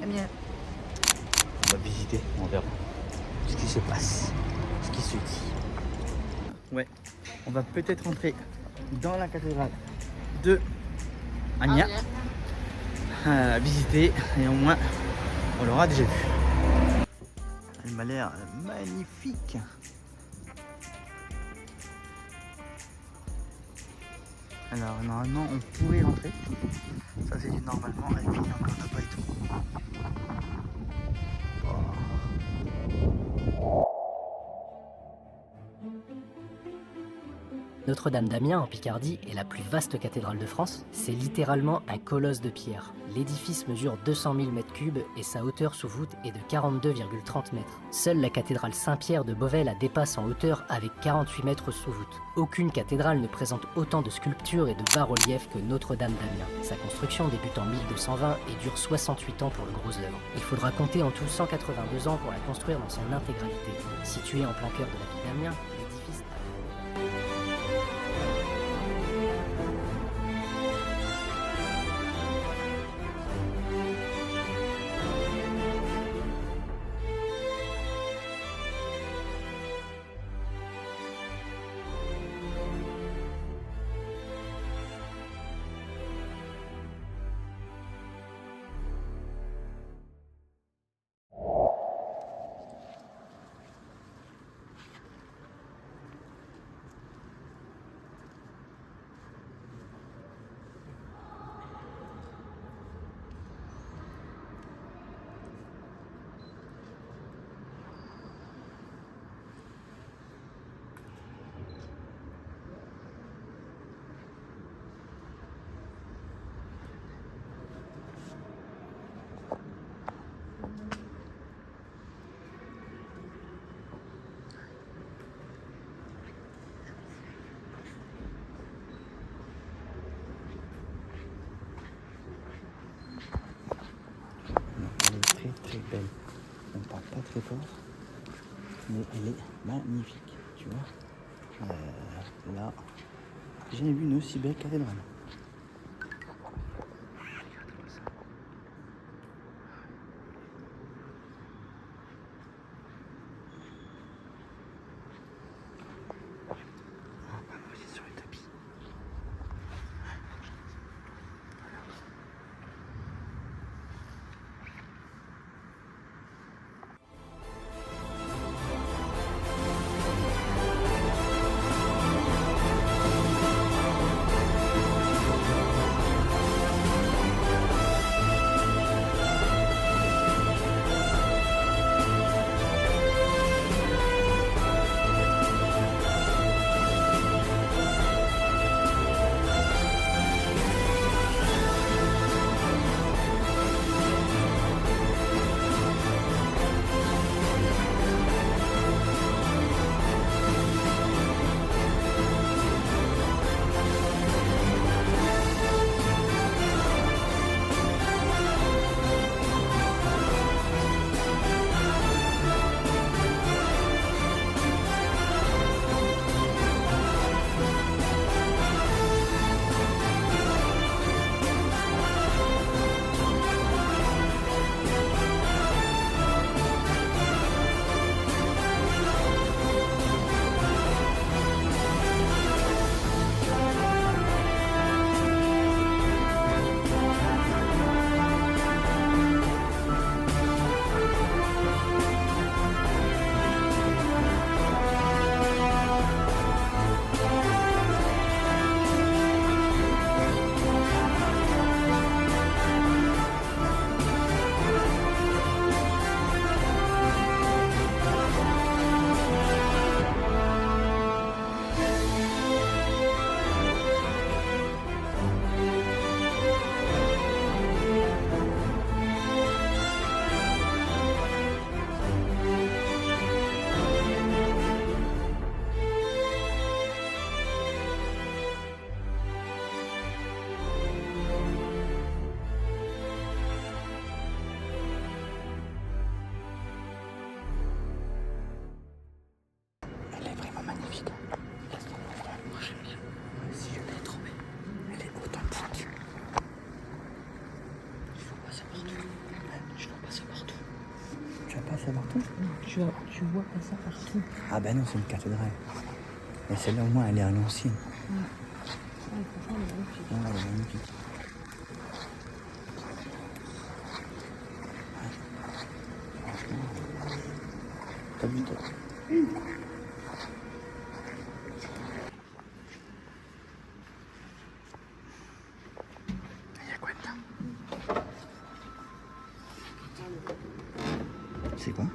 Damien. On va visiter, on verra ce qui se passe, ce qui se dit. Ouais, on va peut-être rentrer dans la cathédrale de Amiens, visiter, et au moins on l'aura déjà vu. Elle m'a l'air magnifique. Alors normalement on pourrait rentrer. Ça c'est dit normalement, et puis encore là-bas et tout. Notre-Dame d'Amiens, en Picardie, est la plus vaste cathédrale de France. C'est littéralement un colosse de pierre. L'édifice mesure 200 000 m3 et sa hauteur sous voûte est de 42,30 mètres. Seule la cathédrale Saint-Pierre de Beauvais la dépasse en hauteur avec 48 mètres sous voûte. Aucune cathédrale ne présente autant de sculptures et de bas-reliefs que Notre-Dame d'Amiens. Sa construction débute en 1220 et dure 68 ans pour le gros œuvre. Il faudra compter en tout 182 ans pour la construire dans son intégralité. Située en plein cœur de la ville d'Amiens, l'édifice très belle. On parle pas très fort, mais elle est magnifique, tu vois. Là, j'ai jamais vu une aussi belle cathédrale. On va marcher sur le tapis. pas ça partout. Tu vois pas ça partout? Tu vois pas ça partout. Ah bah non, c'est une cathédrale. Mais celle-là au moins elle est à l'ancienne. Ouais, franchement, elle est magnifique. Ah, elle est magnifique. T'as vu toi? Il y a quoi dedans? C'est quoi?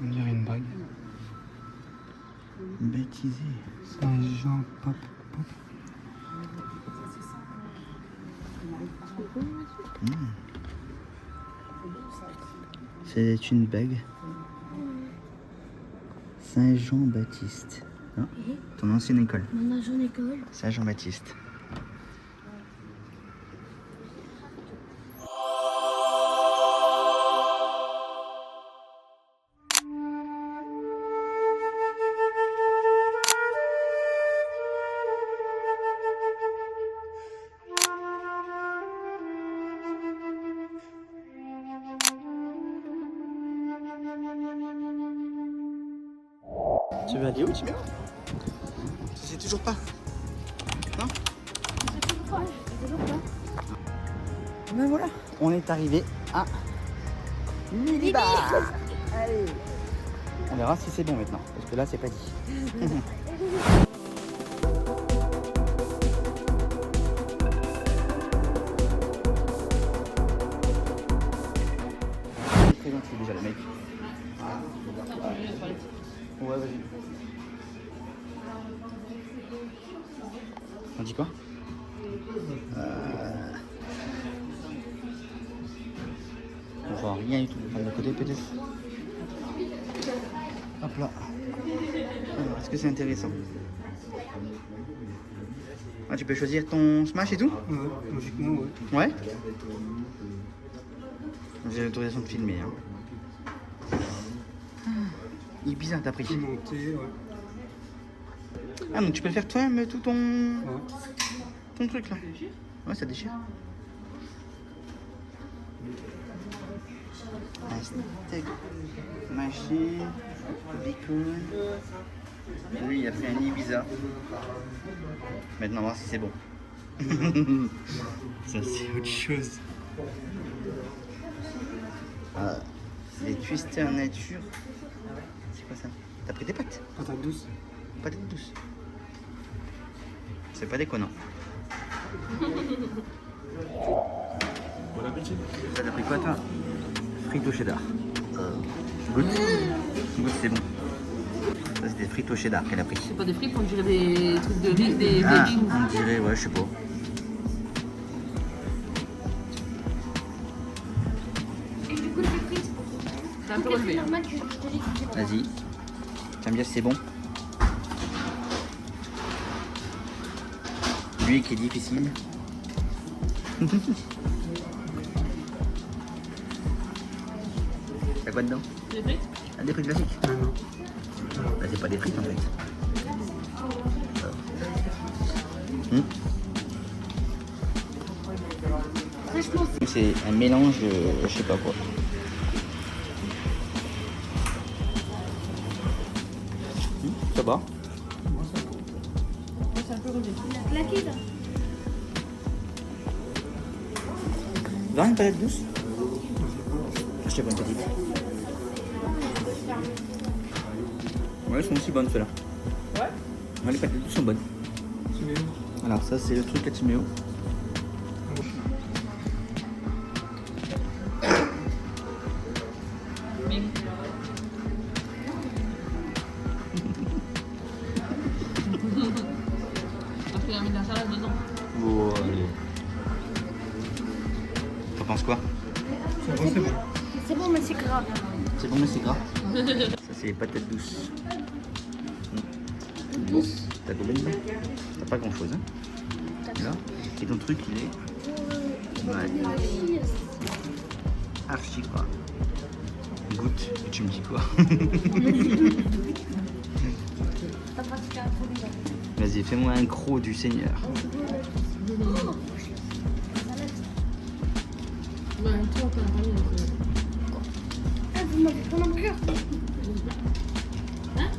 On dirait une bague. Baptisé. Saint-Jean, pop, pop. C'est une bague. Saint-Jean-Baptiste. Hein? Ton ancienne école. Mon agent d'école. Saint-Jean-Baptiste. Tu veux aller où, Timéo? Tu sais toujours pas? Non? Ben voilà, on est arrivé à Milibar. Allez. On verra si c'est bon maintenant, parce que là c'est pas dit. Il est très gentil déjà le mec. Ouais, vas-y. On dit quoi? On voit rien du tout. On va de côté peut-être. Hop là. Alors, est-ce que c'est intéressant? Ah, tu peux choisir ton smash et tout? Ouais, logiquement, ouais. Ouais. J'ai l'autorisation de filmer. Hein. Ibiza, t'as pris. Monter, ouais. Ah, donc tu peux le faire toi-même tout ton Ouais. truc là. Ouais, ça déchire. Un steak, machine, bacon. Lui, il a pris un Ibiza. Maintenant, on va voir si c'est bon. Ça, c'est autre chose. Ah, les Twister Nature. C'est quoi ça? T'as pris des pâtes? Patate douce. Pâtes douces. C'est pas déconnant. Bon appétit. Ça t'as pris quoi toi? Frites au cheddar. Goûte. Goûte, c'est bon. Ça c'est des frites au cheddar qu'elle a pris. C'est pas des frites, on dirait des trucs de riz, des Ah, légumes. on dirait, ouais, je sais pas. Et du coup, les frites. C'est un peu relevé. C'est Hein. normal que je te dise que c'est pas. Vas-y. Tu vas me dire si c'est bon. Lui qui est difficile. T'as quoi dedans? Des frites? Ah, des frites classiques? Ah non. Bah, c'est pas des frites en fait. Franchement, C'est un mélange de je sais pas quoi. Ça va? C'est un peu relevé. il a claqué là. Dans une palette douce? Je t'ai pas une petite. Ouais, elles sont aussi bonnes ceux-là. Ouais. Ouais, les palettes douces sont bonnes. Alors ça c'est le truc à Timéo. Bing. Après, il a mis de la salade dedans. Oh, allez. T'en penses quoi? C'est bon, c'est bon. C'est bon, mais c'est grave. C'est bon mais c'est gras. Ça c'est les patates douces. Bon, t'as combien dedans? T'as pas grand chose hein? Là. Et ton truc il est... Ouais. Archi quoi. Goûte et tu me dis quoi? T'as pratiqué un peu bizarre. Vas-y, fais-moi un croc du Seigneur. Ouais, toi, t'as pas mis. m'a fait prendre un cœur. Hein?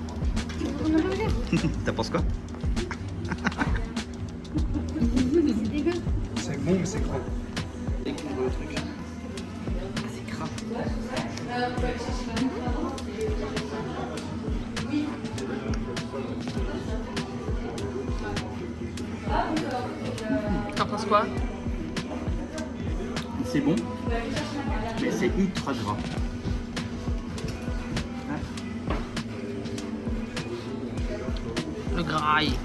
On a pas cœur. T'en penses quoi? C'est dégueu. C'est bon, mais c'est gras. Découvre le truc. Ah, c'est gras. T'en penses quoi? C'est bon, mais c'est ultra gras. Le graille.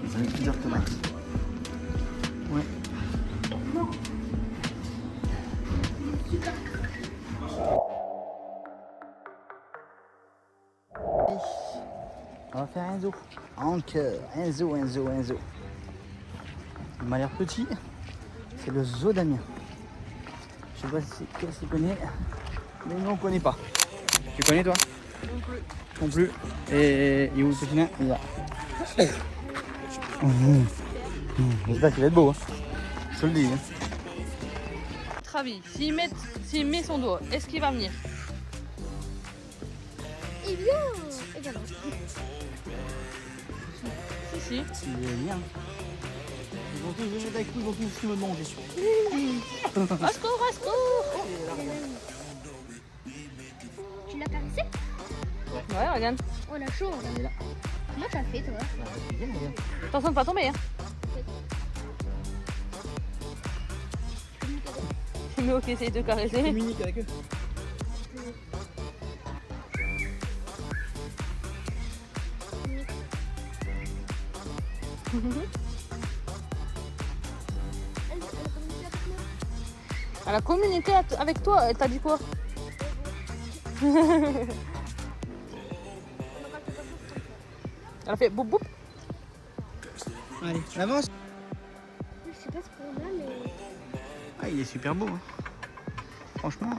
Ils ont mis plusieurs tomates. Ouais. On va faire un zoo. Encore un zoo. Il m'a l'air petit. C'est le zoo d'Amiens. Je sais pas si tu connais, mais nous on connaît pas. Tu connais toi? Non plus. Et où le petit nain? Il est là. J'espère qu'il va être beau. Hein. Je te le dis. Hein. Votre avis, s'il met son doigt, est-ce qu'il va venir? Il vient. Et voilà. Si. Il est bien. Ils vont tous venir avec nous, ils vont tous me manger. Au secours. Tu l'as caressé? Ouais, regarde. Oh la chaud. Elle est là. Comment t'as fait toi? Attention de pas tomber. Hein. C'est Méo qui essaye de caresser. Communique avec eux. Elle a communiqué avec toi, elle t'a dit quoi? Elle a fait boum boum. Allez, on avance. Je sais pas ce qu'on a, mais. Ah, il est super beau. Hein. Franchement.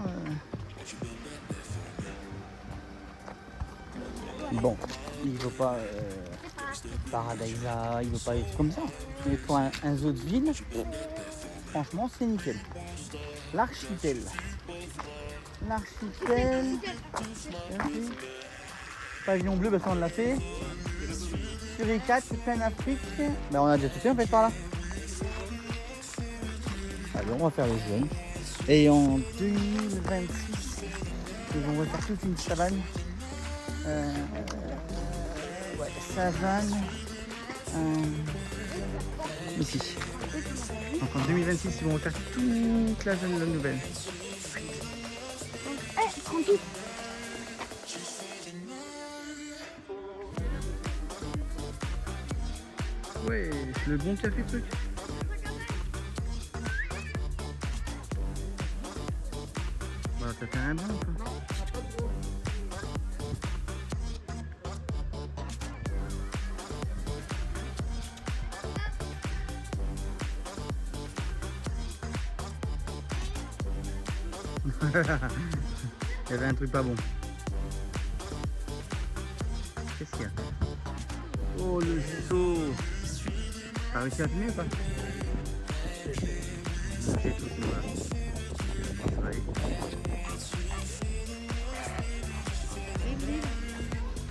Bon, il veut pas Paradisa, il veut pas être comme ça. Mais pour un zoo de ville, franchement, c'est nickel. L'archipel. Pavillon bleu, bah ça on l'a fait. Sur E4, plein Afrique. Bah on a déjà tout fait en fait par là. Allez, on va faire les jeunes. Et en 2026, ils vont refaire toute une savane. Ouais, savane. Ici. Donc en 2026, ils vont refaire toute la zone nouvelle. Eh, prends tout. Ouais, c'est le bon café truc. Bah ça fait un brin quoi. Il y avait un truc pas bon. Qu'est-ce qu'il y a? Oh le ciseau! T'as réussi à filmer ou pas? Ok, tout c'est voilà. Ouais.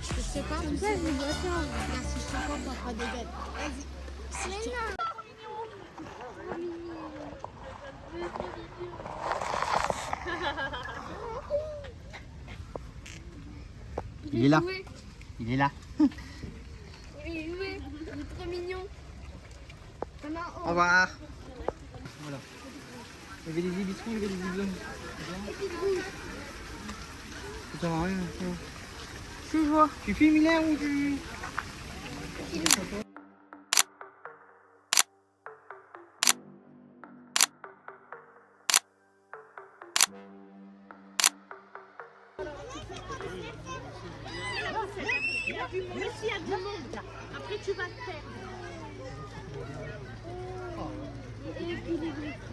Je sais pas, comme ça, je vais boire ça. Regarde, si je suis content, on fera des gâteaux. Vas-y. Il est là. Joué. Il est là. Il est joué. Il est trop mignon. Au revoir. Voilà. Il y avait des ibiscous, il y avait des ibiscous. Ça va rien. Si, je vois. Tu filmes là ou tu... Monsieur, il y a du monde là. Après, tu vas te faire. Et puis les griffes.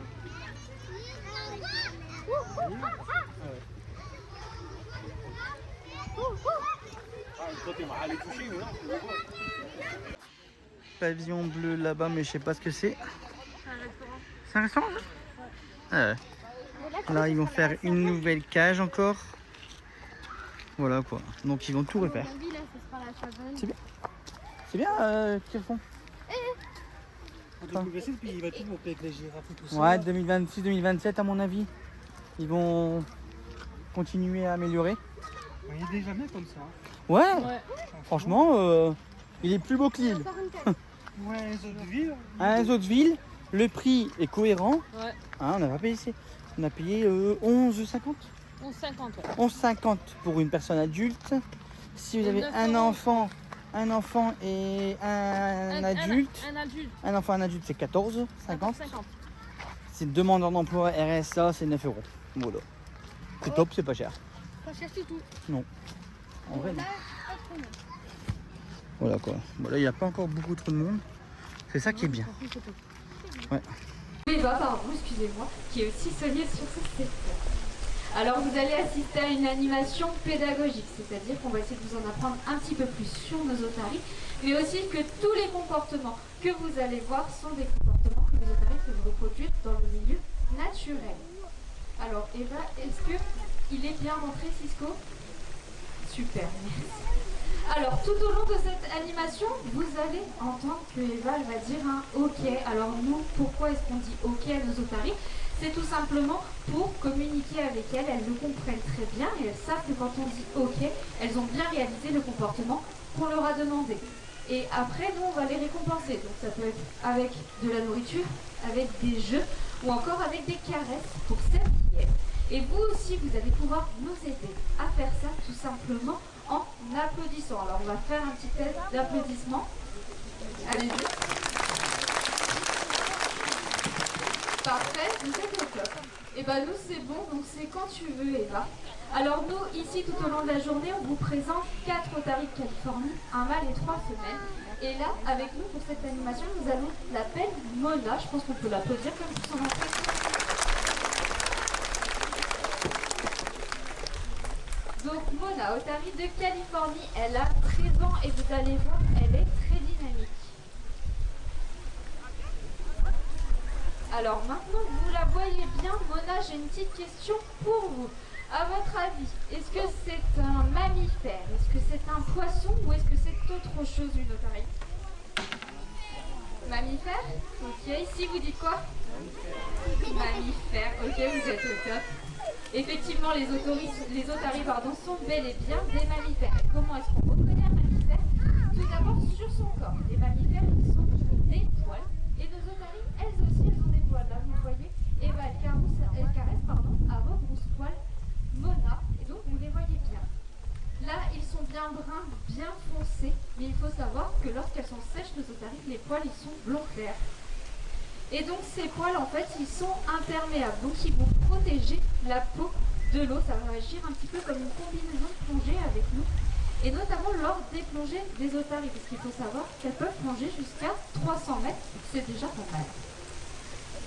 Pavillon bleu là-bas, mais je sais pas ce que c'est. C'est un restaurant. Ça? Ah ouais. Là, ils vont faire une nouvelle cage encore. Voilà quoi. Donc ils vont tout refaire. À mon avis, là, ce sera la savane. C'est bien. C'est bien qu'ils refont. En 2027, puis il va tout monter avec les girafes et tout ça. Ouais, 2026-2027 à mon avis. Ils vont continuer à améliorer. Il est déjà bien comme ça. Ouais, Ouais. franchement, il est plus beau que Lille. Encore une cage. Ouais, les autres villes. À les autres villes, le prix est cohérent. Ouais. Hein, on n'a pas payé ici. On a payé 11,50. 11,50. Ouais. 11,50 pour une personne adulte. Si vous avez 9 un euros. enfant et un adulte, Un adulte. un enfant et un adulte c'est 14,50. 50. C'est demandeur d'emploi RSA, c'est 9 euros. Voilà. C'est top, c'est pas cher. Pas cher du tout. En vrai, non. Là, pas trop mal. Voilà quoi. Bon, là, il n'y a pas encore beaucoup trop de monde. C'est ça qui est bien. Eva, pardon, excusez-moi, qui est aussi soignée sur ce secteur. Alors vous allez assister à une animation pédagogique, c'est-à-dire qu'on va essayer de vous en apprendre un petit peu plus sur nos otaries, mais aussi que tous les comportements que vous allez voir sont des comportements que les otaries peuvent reproduire dans le milieu naturel. Alors Eva, est-ce que il est bien rentré, Cisco? Super, merci. Alors, tout au long de cette animation, vous allez entendre que Eva elle va dire un OK. Alors nous, pourquoi est-ce qu'on dit OK à nos otaries? C'est tout simplement pour communiquer avec elles. Elles le comprennent très bien et elles savent que quand on dit OK, elles ont bien réalisé le comportement qu'on leur a demandé. Et après, nous, on va les récompenser. Donc ça peut être avec de la nourriture, avec des jeux ou encore avec des caresses pour celles qui aiment. Et vous aussi, vous allez pouvoir nous aider à faire ça tout simplement en applaudissant. Alors, on va faire un petit test d'applaudissement. Allez-y. Parfait, vous êtes au top. Et ben nous, c'est bon, donc c'est quand tu veux, Eva. Alors nous, ici, tout au long de la journée, on vous présente 4 otaries de Californie, un mâle et 3 femelles. Et là, avec nous, pour cette animation, nous avons la belle Mona. Je pense qu'on peut l'applaudir comme si son entrée. Donc Mona, otarie de Californie, elle a 13 ans et vous allez voir, elle est très dynamique. Alors maintenant que vous la voyez bien, Mona, j'ai une petite question pour vous. À votre avis, est-ce que c'est un mammifère? Est-ce que c'est un poisson ou est-ce que c'est autre chose, une otarie? Mammifère? Ok, ici vous dites quoi? Mammifère, ok, vous êtes au top. Effectivement, les otaries sont bel et bien des mammifères. Et comment est-ce qu'on reconnaît un mammifère? Tout d'abord sur son corps. Les mammifères, ils ont des poils. Et nos otaries, elles aussi, elles ont des poils. Là, vous voyez, Eva, elle caresse à vos grosses poils Mona. Et donc, vous les voyez bien. Là, ils sont bien bruns, bien foncés. Mais il faut savoir que lorsqu'elles sont sèches, nos otaries, les poils, ils sont blanc clair. Et donc ces poils, en fait, ils sont imperméables. Donc ils vont protéger la peau de l'eau. Ça va agir un petit peu comme une combinaison de plongée avec nous. Et notamment lors des plongées des otaries. Parce qu'il faut savoir qu'elles peuvent plonger jusqu'à 300 mètres. C'est déjà pas mal.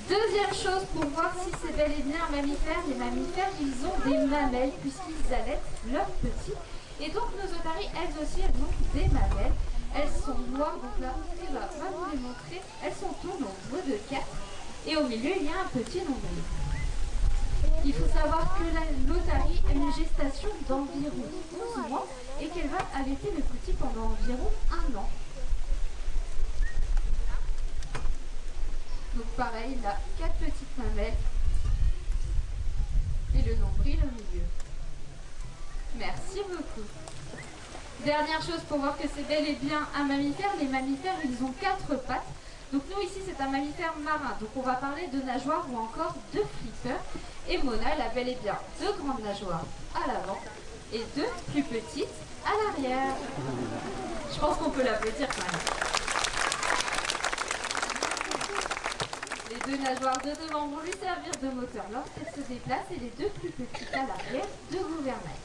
Deuxième chose pour voir si c'est bel et bien un mammifère. Les mammifères, ils ont des mamelles puisqu'ils allaitent leurs petits. Et donc nos otaries, elles aussi, elles ont des mamelles. Elles sont noires, donc là, Eva va vous les montrer. Elles sont au nombre de 4. Et au milieu, il y a un petit nombril. Il faut savoir que l'otarie a une gestation d'environ 11 mois et qu'elle va allaiter le petit pendant environ 1 an. Donc pareil, il a 4 petites mamelles et le nombril au milieu. Merci beaucoup. Dernière chose pour voir que c'est bel et bien un mammifère, les mammifères ils ont 4 pattes. Donc nous ici c'est un mammifère marin, donc on va parler de nageoires ou encore de flippers. Et Mona elle a bel et bien 2 grandes nageoires à l'avant et 2 plus petites à l'arrière. Je pense qu'on peut l'applaudir quand même. Les 2 nageoires de devant vont lui servir de moteur lorsqu'elle se déplace et les 2 plus petites à l'arrière de gouvernail.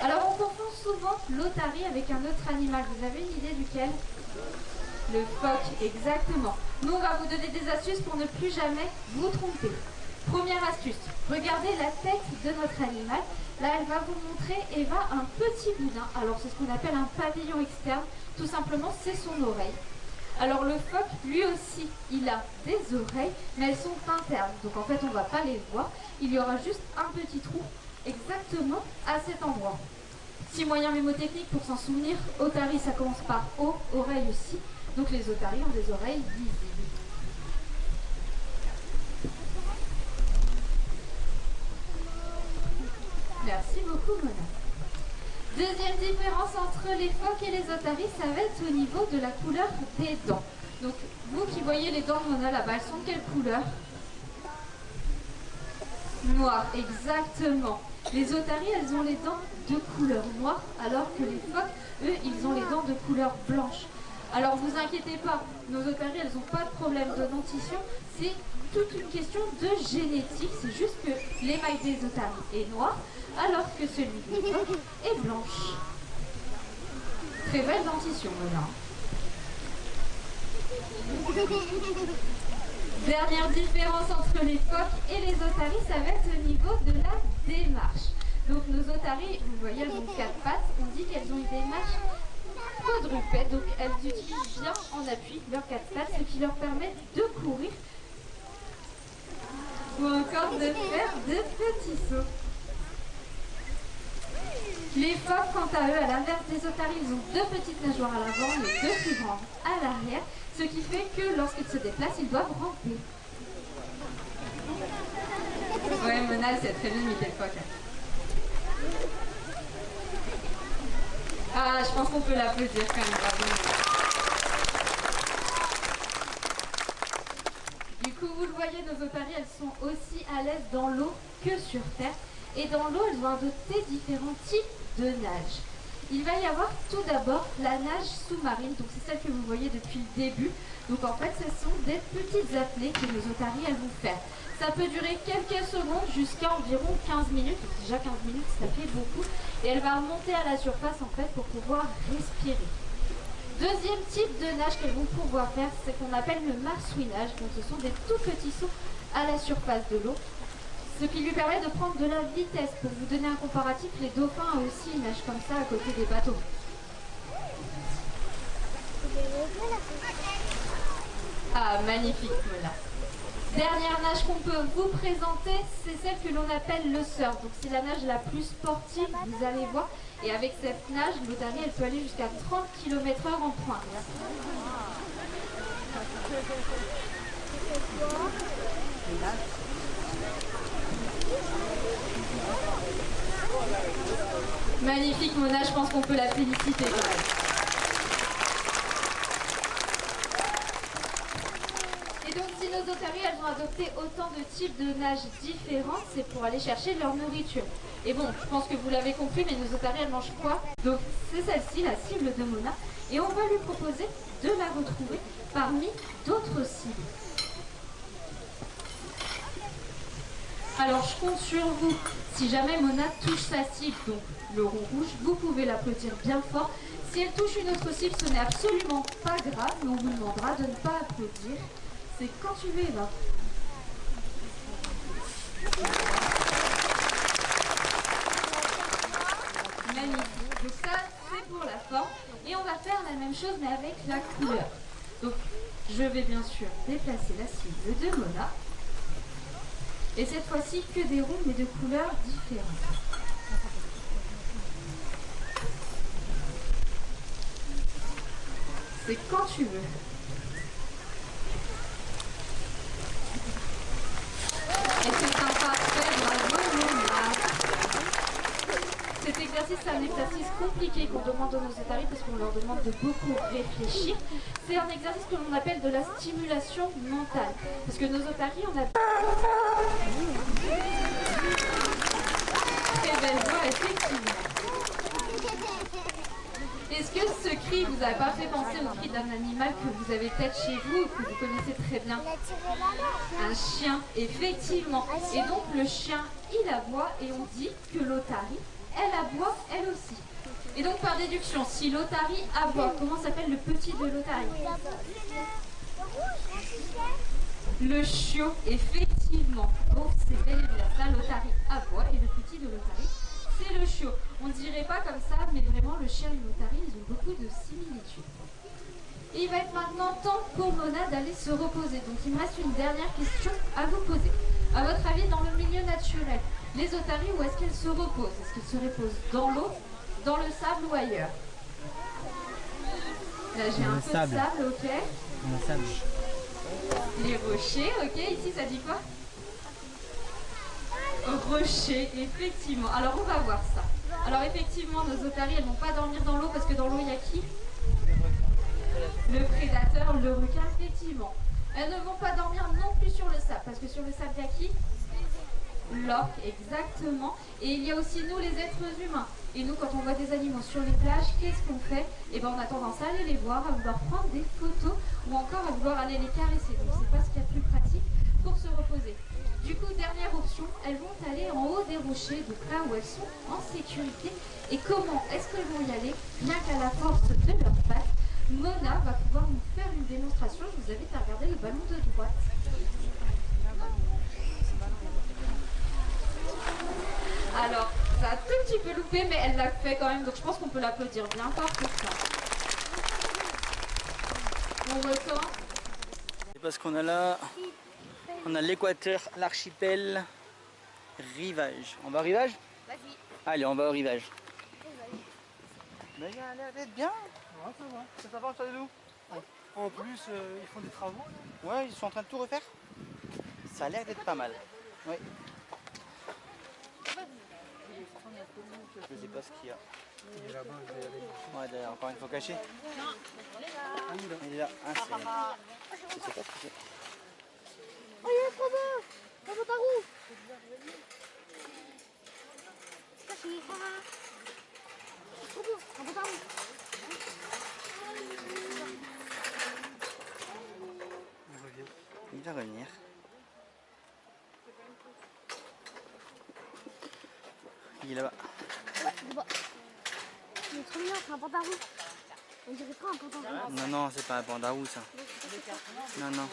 Alors on confond souvent l'otarie avec un autre animal. Vous avez une idée duquel? Le phoque, exactement. Nous on va vous donner des astuces pour ne plus jamais vous tromper. Première astuce, regardez la tête de notre animal. Là elle va vous montrer Eva un petit boudin. Alors c'est ce qu'on appelle un pavillon externe. Tout simplement c'est son oreille. Alors le phoque, lui aussi, il a des oreilles, mais elles sont internes. Donc en fait, on ne va pas les voir. Il y aura juste un petit trou exactement à cet endroit. 6 moyens mémotechniques pour s'en souvenir. Otaries, ça commence par O, oreille aussi. Donc les otaries ont des oreilles visibles. Merci beaucoup, Mona. Deuxième différence entre les phoques et les otaries, ça va être au niveau de la couleur des dents. Donc, vous qui voyez les dents de Mona là-bas, elles sont de quelle couleur? Noir, exactement. Les otaries, elles ont les dents de couleur noire, alors que les phoques, eux, ils ont les dents de couleur blanche. Alors, vous inquiétez pas, nos otaries, elles n'ont pas de problème de dentition. C'est toute une question de génétique. C'est juste que l'émail des otaries est noir, alors que celui des phoques est blanche. Très belle dentition, Mona. Dernière différence entre les phoques et les otaries, ça va être au niveau de la démarche. Donc nos otaries, vous voyez, elles ont 4 pattes. On dit qu'elles ont une démarche quadrupède. Donc elles utilisent bien en appui leurs 4 pattes, ce qui leur permet de courir ou encore de faire de petits sauts. Les phoques, quant à eux, à l'inverse des otaries, ils ont 2 petites nageoires à l'avant et 2 plus grandes à l'arrière, ce qui fait que lorsqu'ils se déplacent, ils doivent ramper. Ouais, Mona, elle sait très bien imiter le phoque. Ah, je pense qu'on peut l'applaudir quand même, bravo. Du coup, vous le voyez, nos otaries, elles sont aussi à l'aise dans l'eau que sur terre. Et dans l'eau, elles vont adopter différents types de nage. Il va y avoir tout d'abord la nage sous-marine, donc c'est celle que vous voyez depuis le début. Donc en fait, ce sont des petites apnées que les otaries, elles vont faire. Ça peut durer quelques secondes jusqu'à environ 15 minutes. Donc déjà 15 minutes, ça fait beaucoup. Et elle va remonter à la surface en fait pour pouvoir respirer. Deuxième type de nage qu'elles vont pouvoir faire, c'est qu'on appelle le marsouinage. Donc ce sont des tout petits sauts à la surface de l'eau, ce qui lui permet de prendre de la vitesse. Pour vous donner un comparatif, les dauphins aussi nagent comme ça à côté des bateaux. Ah, magnifique, Mona. Dernière nage qu'on peut vous présenter, c'est celle que l'on appelle le surf. Donc c'est la nage la plus sportive, vous allez voir. Et avec cette nage, l'otarie, elle peut aller jusqu'à 30 km/h en pointe. Magnifique, Mona, je pense qu'on peut la féliciter quand même. Et donc si nos otaries, elles ont adopté autant de types de nage différents, c'est pour aller chercher leur nourriture. Et bon, je pense que vous l'avez compris, mais nos otaries, elles mangent quoi? Donc c'est celle-ci, la cible de Mona, et on va lui proposer de la retrouver parmi d'autres cibles. Alors je compte sur vous. Si jamais Mona touche sa cible, donc le rond rouge, vous pouvez l'applaudir bien fort. Si elle touche une autre cible, ce n'est absolument pas grave, mais on vous demandera de ne pas applaudir. C'est quand tu veux, Eva. Magnifique. Donc ça, c'est pour la forme. Et on va faire la même chose, mais avec la couleur. Donc je vais bien sûr déplacer la cible de Mona. Et cette fois-ci, que des ronds, mais de couleurs différentes. C'est quand tu veux. Et c'est sympa, bravo, Mona. Cet exercice, c'est un exercice compliqué qu'on demande aux otaries parce qu'on leur demande de beaucoup réfléchir. C'est un exercice que l'on appelle de la stimulation mentale. Parce que nos otaries, on a... Très belle voix, effectivement. Est-ce que ce cri vous a pas fait penser au cri d'un animal que vous avez peut-être chez vous ou que vous connaissez très bien? Un chien, effectivement. Et donc le chien, il aboie et on dit que l'otarie, elle aboie elle aussi. Et donc par déduction, si l'otarie aboie, comment s'appelle le petit de l'otarie? Le chiot, effectivement. Donc c'est bel et bien ça, l'otarie aboie et le petit de l'otarie, c'est le chiot. On ne dirait pas comme ça, mais vraiment le chien et l'otarie, ils ont beaucoup de similitudes. Et Il va être maintenant temps pour Mona d'aller se reposer. Donc il me reste une dernière question à vous poser. À votre avis, dans le milieu naturel, les otaries, où est-ce qu'elles se reposent? Est-ce qu'elles se reposent dans l'eau, dans le sable ou ailleurs? Là j'ai Dans un le peu sable. de sable, ok. On a sable. Les rochers, ok. Ici ça dit quoi? Rochers, effectivement. Alors on va voir ça. Alors effectivement, nos otaries, elles vont pas dormir dans l'eau parce que dans l'eau, il y a qui? Le prédateur, le requin, effectivement. Elles ne vont pas dormir non plus sur le sable parce que sur le sable, il y a qui? L'orque, exactement. Et il y a aussi nous, les êtres humains. Et nous, quand on voit des animaux sur les plages, qu'est-ce qu'on fait? Eh bien, on a tendance à aller les voir, à vouloir prendre des photos ou encore à vouloir aller les caresser. Donc, c'est pas ce qu'il y a de plus pratique pour se reposer. Du coup, dernière option, elles vont aller en haut des rochers, donc là où elles sont en sécurité. Et comment est-ce qu'elles vont y aller? Bien qu'à la force de leurs pattes, Mona va pouvoir nous faire une démonstration. Je vous invite à regarder le ballon de droite. Alors, ça a un tout petit peu loupé, mais elle l'a fait quand même, donc je pense qu'on peut l'applaudir bien fort pour ça. On ressent. C'est parce qu'on a là, on a l'équateur, l'archipel, rivage. On va au rivage? Vas-y. Allez, on va au rivage. Mais il a l'air d'être bien. Ouais, ça va. Ça va, toi, de nous? En plus, ils font des travaux. Ouais, ils sont en train de tout refaire. Ça a l'air d'être pas mal. Oui. Je sais pas ce qu'il y a. Et là-bas, je vais y aller. Ouais, d'ailleurs, encore une fois caché. Il est là. Ah, c'est... Je sais pas ce que c'est. Oh, il est trop beau. Un pantarou. Caché. Trop beau. Un pantarou. On revient. Il va revenir. Il est là-bas. Ouais, je vois. Il est trop mignon, c'est un pantarou. On dirait trop un pantarou. Non, non, c'est pas un pandarou ça. Non, non.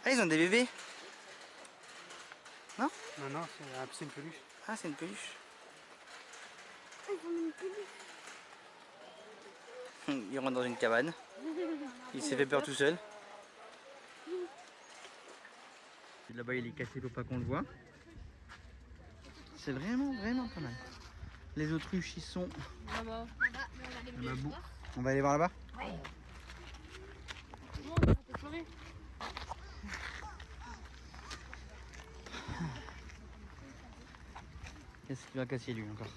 Ah, ils ont des bébés? Non, non, c'est une peluche. Ah, c'est une peluche. Ah, ils font une peluche. Il rentre dans une cabane. Il s'est fait peur tout seul. Là-bas, il est cassé pour pas qu'on le voit. C'est vraiment, vraiment pas mal. Les autruches, ils sont... Là-bas. On va aller voir là-bas? Non, on peut pleurer. Qu'est-ce qu'il va casser lui encore?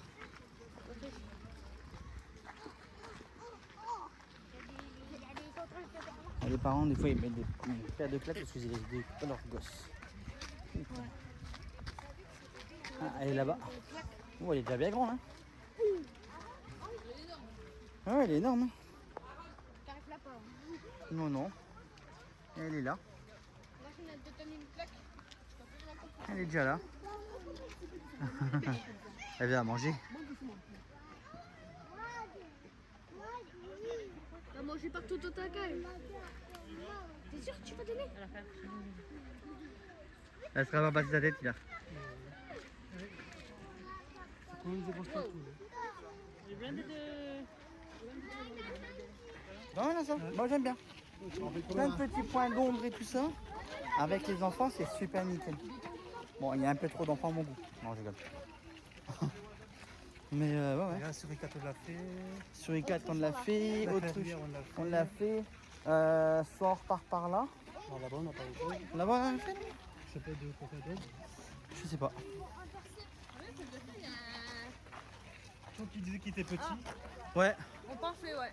Les parents, des fois, ils mettent des paires de claques parce qu'ils les pas leurs gosses. Ah, elle est là-bas. Oh, elle est déjà bien grande, hein? Ah ouais, elle est énorme. Hein? T'arrives là pas. Non, non. Elle est là. Là, je viens de te donner une plaque. Elle est déjà là. Elle vient à manger. Va manger partout dans ta gueule. T'es sûr que tu vas donner? Elle sera pas passer sa tête, là. Comment ils dépensent pas tout. Non, là, ça. Moi, j'aime bien. Plein de petits points d'ombre et tout ça. Avec les enfants, c'est super nickel. Bon, il y a un peu trop d'enfants à mon goût. Non, je rigole. Mais ouais, ouais. Là, sur les 4, on l'a fait. Sur les 4, on l'a fait. La Autruche, fermière, on l'a fait. Soit on repart par là. Non, là-bas, on n'a pas eu. Là-bas, on l'a fait. Je sais pas de quoi faire d'autre. Je sais pas. Donc, il disait qu'il était petit. Ouais. On pensait, ouais.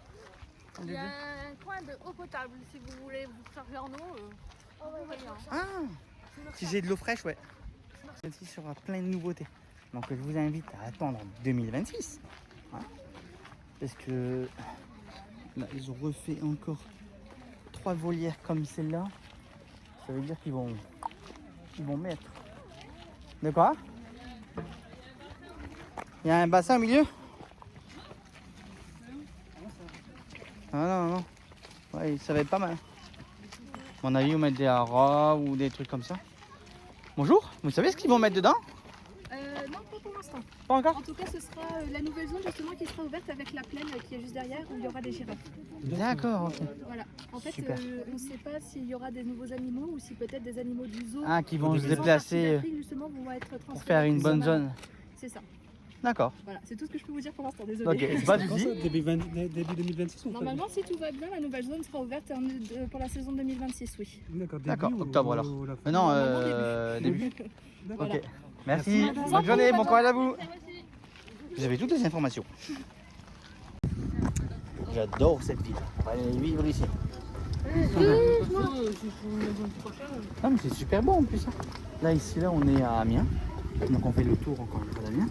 Il y a un coin de eau potable si vous voulez vous charger en eau. Vous voyez, hein. Ah, si j'ai de l'eau fraîche, ouais. Celle-ci sera plein de nouveautés. Donc je vous invite à attendre 2026. Hein, parce que là, ils ont refait encore 3 volières comme celle-là. Ça veut dire qu'ils vont mettre. De quoi? Il y a un bassin au milieu? Ah non, non. Ouais, ça va être pas mal. À mon avis, on met des haras ou des trucs comme ça. Bonjour, vous savez ce qu'ils vont mettre dedans? Pas encore? En tout cas, ce sera la nouvelle zone justement qui sera ouverte avec la plaine qui est juste derrière où il y aura des girafes. D'accord, ok. Voilà. En fait, Super. on ne sait pas s'il y aura des nouveaux animaux ou si peut-être des animaux du zoo Ah, qui vont ou se des gens déplacer partis d'Afrique, justement vont être pour transférés faire une bonne plus en avant. zone. C'est ça. D'accord. Voilà, c'est tout ce que je peux vous dire pour l'instant. Ok, Désolée. pas de Quand soucis. ça, début 2026 ou pas? Normalement, si tout va bien, la nouvelle zone sera ouverte pour la saison 2026, oui. D'accord, début ou- octobre, alors. ou la fin? Non, Normalement, début. D'accord. Ok. Merci. Merci. Bonne journée, bon Bonne courage à vous. Vous avez toutes les informations. J'adore cette ville. On va aller vivre ici. Non mais c'est super beau en plus. Hein. Là ici là on est à Amiens. Donc on fait le tour encore une fois d'Amiens.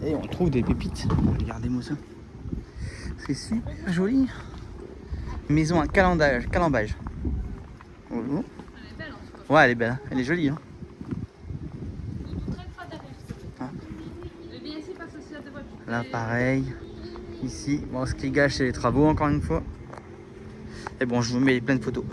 Et on trouve des pépites. Regardez-moi ça. C'est super joli. Maison à Calambage. Oh, oh. Ouais elle est belle. Hein. Elle est jolie. Hein. Là pareil. Ici, bon ce qui gâche c'est les travaux encore une fois. Et bon je vous mets plein de photos.